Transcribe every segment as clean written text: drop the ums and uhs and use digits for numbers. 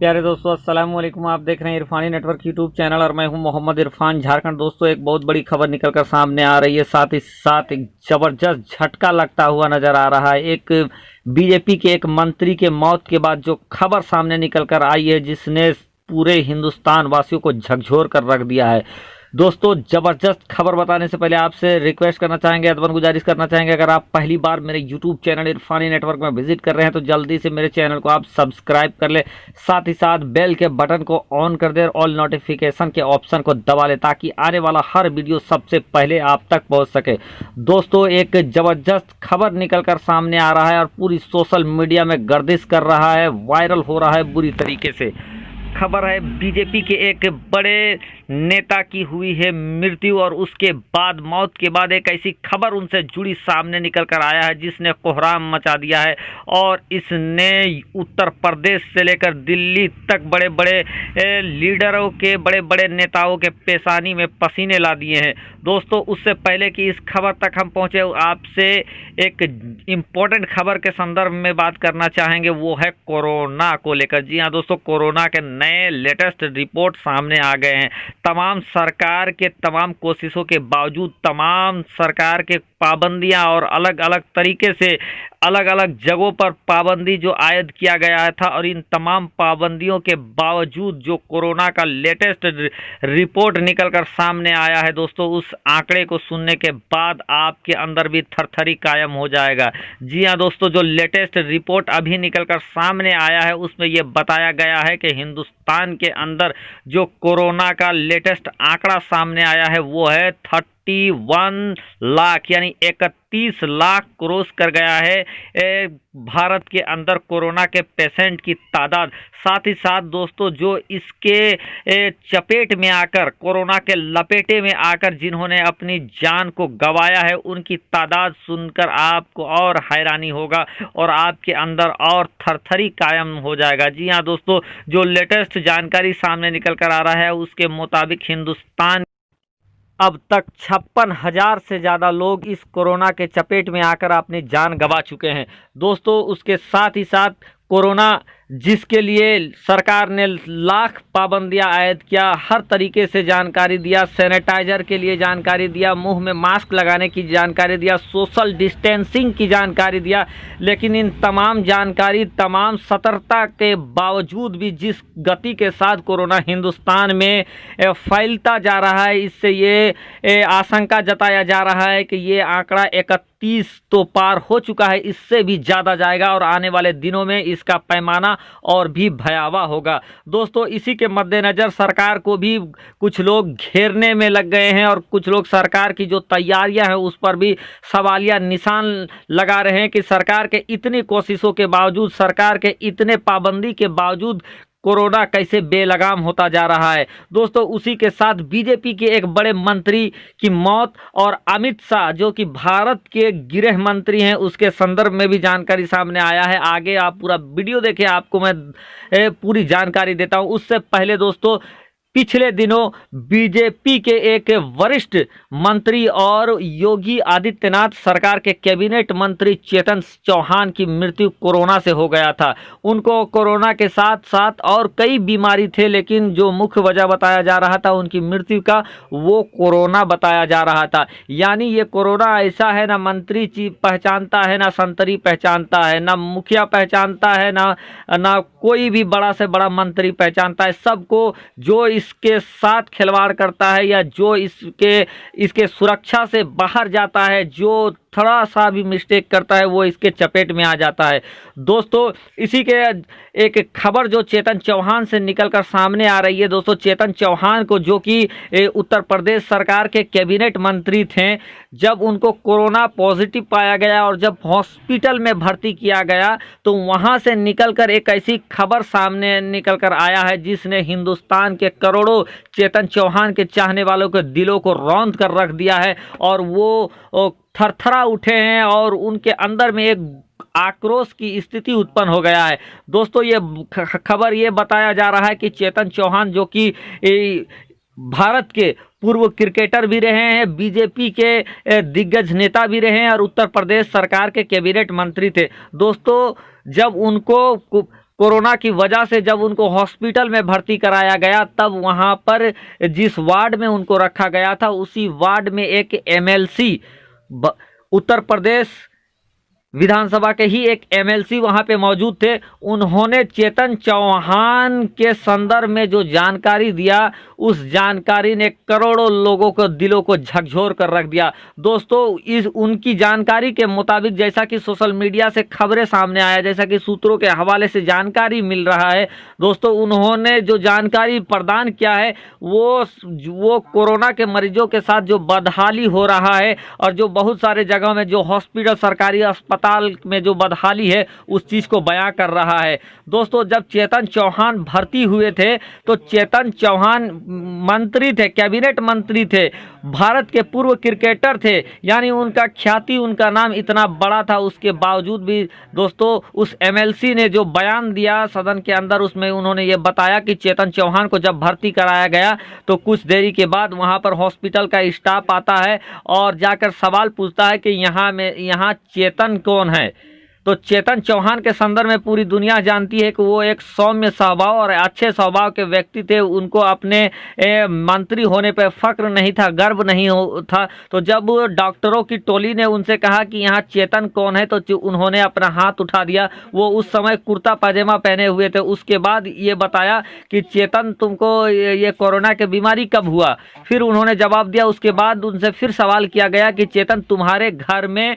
प्यारे दोस्तों, अस्सलाम वालेकुम। आप देख रहे हैं इरफानी नेटवर्क यूट्यूब चैनल और मैं हूं मोहम्मद इरफान झारखंड। दोस्तों, एक बहुत बड़ी खबर निकलकर सामने आ रही है, साथ ही साथ एक जबरदस्त झटका लगता हुआ नजर आ रहा है। एक बीजेपी के एक मंत्री के मौत के बाद जो खबर सामने निकलकर आई है, जिसने पूरे हिंदुस्तान वासियों को झकझोर कर रख दिया है। दोस्तों, जबरदस्त खबर बताने से पहले आपसे रिक्वेस्ट करना चाहेंगे, अदबन गुजारिश करना चाहेंगे, अगर आप पहली बार मेरे यूट्यूब चैनल इरफानी नेटवर्क में विजिट कर रहे हैं तो जल्दी से मेरे चैनल को आप सब्सक्राइब कर ले, साथ ही साथ बेल के बटन को ऑन कर दे और ऑल नोटिफिकेशन के ऑप्शन को दबा ले, ताकि आने वाला हर वीडियो सबसे पहले आप तक पहुंच सके। दोस्तों, एक जबरदस्त खबर निकलकर सामने आ रहा है और पूरी सोशल मीडिया में गर्दिश कर रहा है, वायरल हो रहा है बुरी तरीके से। खबर है बीजेपी के एक बड़े नेता की हुई है मृत्यु, और उसके बाद मौत के बाद एक ऐसी खबर उनसे जुड़ी सामने निकल कर आया है जिसने कोहराम मचा दिया है, और इसने उत्तर प्रदेश से लेकर दिल्ली तक बड़े बड़े लीडरों के, बड़े बड़े नेताओं के पेशानी में पसीने ला दिए हैं। दोस्तों, उससे पहले कि इस खबर तक हम पहुंचे, आपसे एक इम्पोर्टेंट खबर के संदर्भ में बात करना चाहेंगे, वो है कोरोना को लेकर। जी हाँ दोस्तों, कोरोना के नए लेटेस्ट रिपोर्ट सामने आ गए हैं। तमाम सरकार के तमाम कोशिशों के बावजूद, तमाम सरकार के पाबंदियां और अलग अलग तरीके से अलग अलग जगहों पर पाबंदी जो आयद किया गया था, और इन तमाम पाबंदियों के बावजूद जो कोरोना का लेटेस्ट रिपोर्ट निकलकर सामने आया है दोस्तों, उस आंकड़े को सुनने के बाद आपके अंदर भी थरथरी कायम हो जाएगा। जी हाँ दोस्तों, जो लेटेस्ट रिपोर्ट अभी निकलकर सामने आया है उसमें यह बताया गया है कि हिंदुस्तान के अंदर जो कोरोना का लेटेस्ट आंकड़ा सामने आया है वो है 31 लाख, यानी 31 लाख क्रॉस कर गया है भारत के अंदर कोरोना के पेशेंट की तादाद। साथ ही साथ दोस्तों, जो इसके चपेट में आकर, कोरोना के लपेटे में आकर जिन्होंने अपनी जान को गंवाया है, उनकी तादाद सुनकर आपको और हैरानी होगा और आपके अंदर और थरथरी कायम हो जाएगा। जी हाँ दोस्तों, जो लेटेस्ट जानकारी सामने निकल कर आ रहा है उसके मुताबिक हिंदुस्तान अब तक 56,000 से ज़्यादा लोग इस कोरोना के चपेट में आकर अपनी जान गंवा चुके हैं। दोस्तों, उसके साथ ही साथ कोरोना जिसके लिए सरकार ने लाख पाबंदियां आयद किया, हर तरीके से जानकारी दिया, सैनिटाइजर के लिए जानकारी दिया, मुंह में मास्क लगाने की जानकारी दिया, सोशल डिस्टेंसिंग की जानकारी दिया, लेकिन इन तमाम जानकारी, तमाम सतर्कता के बावजूद भी जिस गति के साथ कोरोना हिंदुस्तान में फैलता जा रहा है, इससे ये आशंका जताया जा रहा है कि ये आंकड़ा 31 तो पार हो चुका है, इससे भी ज़्यादा जाएगा और आने वाले दिनों में इसका पैमाना और भी भयावह होगा। दोस्तों, इसी के मद्देनज़र सरकार को भी कुछ लोग घेरने में लग गए हैं, और कुछ लोग सरकार की जो तैयारियां हैं उस पर भी सवालिया निशान लगा रहे हैं कि सरकार के इतनी कोशिशों के बावजूद, सरकार के इतने पाबंदी के बावजूद कोरोना कैसे बेलगाम होता जा रहा है। दोस्तों, उसी के साथ बीजेपी के एक बड़े मंत्री की मौत, और अमित शाह जो कि भारत के गृह मंत्री हैं, उसके संदर्भ में भी जानकारी सामने आया है। आगे आप पूरा वीडियो देखें, आपको मैं पूरी जानकारी देता हूं। उससे पहले दोस्तों, पिछले दिनों बीजेपी के एक वरिष्ठ मंत्री और योगी आदित्यनाथ सरकार के कैबिनेट मंत्री चेतन चौहान की मृत्यु कोरोना से हो गया था। उनको कोरोना के साथ साथ और कई बीमारी थे, लेकिन जो मुख्य वजह बताया जा रहा था उनकी मृत्यु का, वो कोरोना बताया जा रहा था। यानी ये कोरोना ऐसा है, ना मंत्री पहचानता है, ना संतरी पहचानता है, ना मुखिया पहचानता है, ना कोई भी बड़ा से बड़ा मंत्री पहचानता है। सबको जो इसके साथ खिलवाड़ करता है या जो इसके सुरक्षा से बाहर जाता है, जो थोड़ा सा भी मिस्टेक करता है, वो इसके चपेट में आ जाता है। दोस्तों, इसी के एक खबर जो चेतन चौहान से निकलकर सामने आ रही है। दोस्तों, चेतन चौहान को, जो कि उत्तर प्रदेश सरकार के कैबिनेट मंत्री थे, जब उनको कोरोना पॉजिटिव पाया गया और जब हॉस्पिटल में भर्ती किया गया, तो वहां से निकलकर एक ऐसी खबर सामने निकलकर आया है जिसने हिंदुस्तान के करोड़ों चेतन चौहान के चाहने वालों के दिलों को रौंद कर रख दिया है, और वो थरथरा उठे हैं और उनके अंदर में एक आक्रोश की स्थिति उत्पन्न हो गया है। दोस्तों, ये खबर ये बताया जा रहा है कि चेतन चौहान, जो कि भारत के पूर्व क्रिकेटर भी रहे हैं, बीजेपी के दिग्गज नेता भी रहे हैं और उत्तर प्रदेश सरकार के कैबिनेट मंत्री थे। दोस्तों, जब उनको कोरोना की वजह से जब उनको हॉस्पिटल में भर्ती कराया गया, तब वहां पर जिस वार्ड में उनको रखा गया था, उसी वार्ड में एक एमएलसी, उत्तर प्रदेश विधानसभा के ही एक एमएलसी वहां पे मौजूद थे। उन्होंने चेतन चौहान के संदर्भ में जो जानकारी दिया, उस जानकारी ने करोड़ों लोगों को दिलों को झकझोर कर रख दिया। दोस्तों, इस उनकी जानकारी के मुताबिक, जैसा कि सोशल मीडिया से खबरें सामने आया, जैसा कि सूत्रों के हवाले से जानकारी मिल रहा है, दोस्तों उन्होंने जो जानकारी प्रदान किया है वो कोरोना के मरीजों के साथ जो बदहाली हो रहा है और जो बहुत सारे जगहों में जो हॉस्पिटल, सरकारी अस्पताल में जो बदहाली है, उस चीज को बयां कर रहा है। दोस्तों, जब चेतन चौहान भर्ती हुए थे तो चेतन चौहान मंत्री थे, कैबिनेट मंत्री थे, भारत के पूर्व क्रिकेटर थे, यानी उनका ख्याति, उनका नाम इतना बड़ा था। उसके बावजूद भी दोस्तों उस एमएलसी ने जो बयान दिया सदन के अंदर, उसमें उन्होंने ये बताया कि चेतन चौहान को जब भर्ती कराया गया तो कुछ देरी के बाद वहां पर हॉस्पिटल का स्टाफ आता है और जाकर सवाल पूछता है कि यहाँ चेतन कौन है। तो चेतन चौहान के संदर्भ में पूरी दुनिया जानती है कि वो एक सौम्य स्वभाव और अच्छे स्वभाव के व्यक्ति थे। उनको अपने मंत्री होने पर फक्र नहीं था, गर्व नहीं था। तो जब डॉक्टरों की टोली ने उनसे कहा कि यहाँ चेतन कौन है, तो उन्होंने अपना हाथ उठा दिया। वो उस समय कुर्ता पायजामा पहने हुए थे। उसके बाद ये बताया कि चेतन, तुमको ये कोरोना की बीमारी कब हुआ? फिर उन्होंने जवाब दिया। उसके बाद उनसे फिर सवाल किया गया कि चेतन, तुम्हारे घर में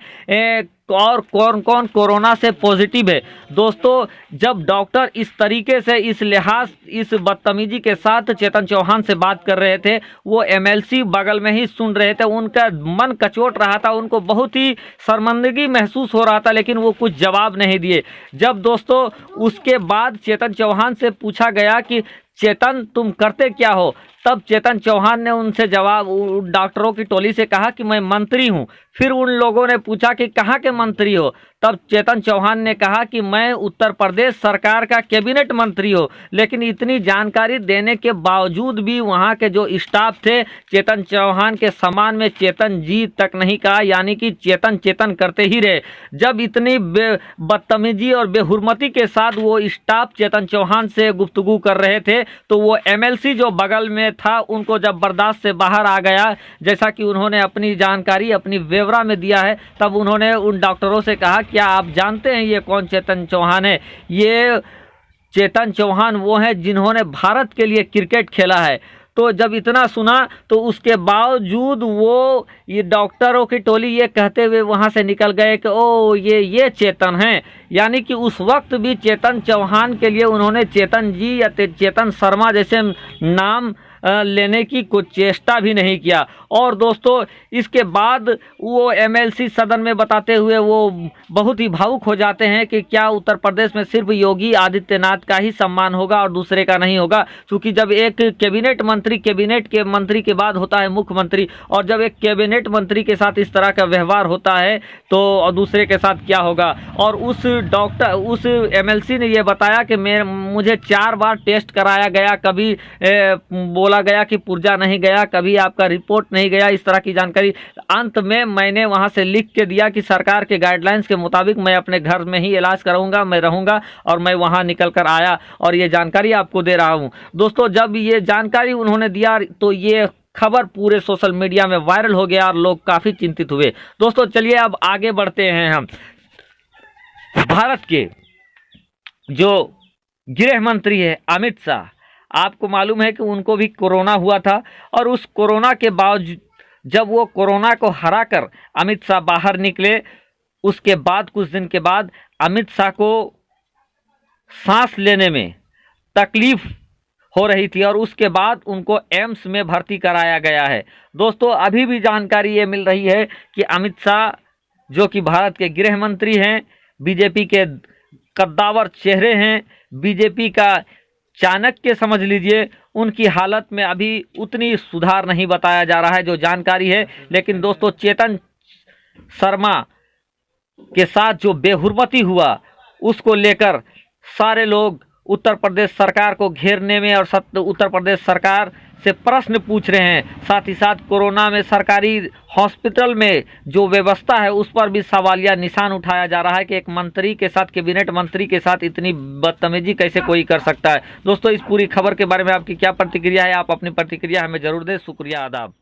और कौन कौन कोरोना से पॉजिटिव है? दोस्तों, जब डॉक्टर इस तरीके से, इस लिहाज, इस बदतमीजी के साथ चेतन चौहान से बात कर रहे थे, वो एमएलसी बगल में ही सुन रहे थे। उनका मन कचोट रहा था, उनको बहुत ही शर्मिंदगी महसूस हो रहा था, लेकिन वो कुछ जवाब नहीं दिए। जब दोस्तों उसके बाद चेतन चौहान से पूछा गया कि चेतन, तुम करते क्या हो, तब चेतन चौहान ने उनसे जवाब, डॉक्टरों की टोली से कहा कि मैं मंत्री हूं। फिर उन लोगों ने पूछा कि कहाँ के मंत्री हो, तब चेतन चौहान ने कहा कि मैं उत्तर प्रदेश सरकार का कैबिनेट मंत्री हूं। लेकिन इतनी जानकारी देने के बावजूद भी वहां के जो स्टाफ थे, चेतन चौहान के सम्मान में चेतन जी तक नहीं कहा, यानी कि चेतन चेतन करते ही रहे। जब इतनी बदतमीजी और बेहुरमती के साथ वो स्टाफ चेतन चौहान से गुफ्तगू कर रहे थे, तो वो एमएलसी जो बगल में था, उनको जब बर्दाश्त से बाहर आ गया, जैसा कि उन्होंने अपनी जानकारी अपनी ब्यौरा में दिया है, तब उन्होंने उन डॉक्टरों से कहा, क्या आप जानते हैं ये कौन चेतन चौहान है? ये चेतन चौहान वो है जिन्होंने भारत के लिए क्रिकेट खेला है। तो जब इतना सुना तो उसके बावजूद वो ये डॉक्टरों की टोली ये कहते हुए वहाँ से निकल गए कि ओ ये चेतन हैं। यानी कि उस वक्त भी चेतन चौहान के लिए उन्होंने चेतन जी या चेतन शर्मा जैसे नाम लेने की कुछ चेष्टा भी नहीं किया। और दोस्तों, इसके बाद वो एमएलसी सदन में बताते हुए वो बहुत ही भावुक हो जाते हैं कि क्या उत्तर प्रदेश में सिर्फ योगी आदित्यनाथ का ही सम्मान होगा और दूसरे का नहीं होगा? क्योंकि जब एक कैबिनेट मंत्री, कैबिनेट के मंत्री के बाद होता है मुख्यमंत्री, और जब एक कैबिनेट मंत्री के साथ इस तरह का व्यवहार होता है तो और दूसरे के साथ क्या होगा? और उस एमएलसी ने ये बताया कि मुझे 4 बार टेस्ट कराया गया, कभी बोला गया कि पुर्जा नहीं गया, कभी आपका रिपोर्ट नहीं गया, इस तरह की जानकारी। अंत में मैंने वहां से लिख के दिया कि सरकार के गाइडलाइंस के मुताबिक मैं अपने घर में ही इलाज कराऊंगा, मैं रहूंगा, और मैं वहां निकल कर आया और ये जानकारी आपको दे रहा हूं। दोस्तों, जब ये जानकारी उन्होंने दिया तो ये खबर पूरे सोशल मीडिया में वायरल हो गया और लोग काफी चिंतित हुए। दोस्तों, चलिए अब आगे बढ़ते हैं। हम भारत के जो गृह मंत्री है अमित शाह, आपको मालूम है कि उनको भी कोरोना हुआ था, और उस कोरोना के बावजूद जब वो कोरोना को हराकर अमित शाह बाहर निकले, उसके बाद कुछ दिन के बाद अमित शाह को सांस लेने में तकलीफ हो रही थी और उसके बाद उनको एम्स में भर्ती कराया गया है। दोस्तों, अभी भी जानकारी ये मिल रही है कि अमित शाह, जो कि भारत के गृह मंत्री हैं, बीजेपी के कद्दावर चेहरे हैं, बीजेपी का चाणक्य समझ लीजिए, उनकी हालत में अभी उतनी सुधार नहीं बताया जा रहा है जो जानकारी है। लेकिन दोस्तों, चेतन शर्मा के साथ जो बेहुरमती हुआ, उसको लेकर सारे लोग उत्तर प्रदेश सरकार को घेरने में और उत्तर प्रदेश सरकार से प्रश्न पूछ रहे हैं। साथ ही साथ कोरोना में सरकारी हॉस्पिटल में जो व्यवस्था है उस पर भी सवालिया निशान उठाया जा रहा है कि एक मंत्री के साथ, कैबिनेट मंत्री के साथ इतनी बदतमीजी कैसे कोई कर सकता है। दोस्तों, इस पूरी खबर के बारे में आपकी क्या प्रतिक्रिया है? आप अपनी प्रतिक्रिया हमें जरूर दें। शुक्रिया, आदाब।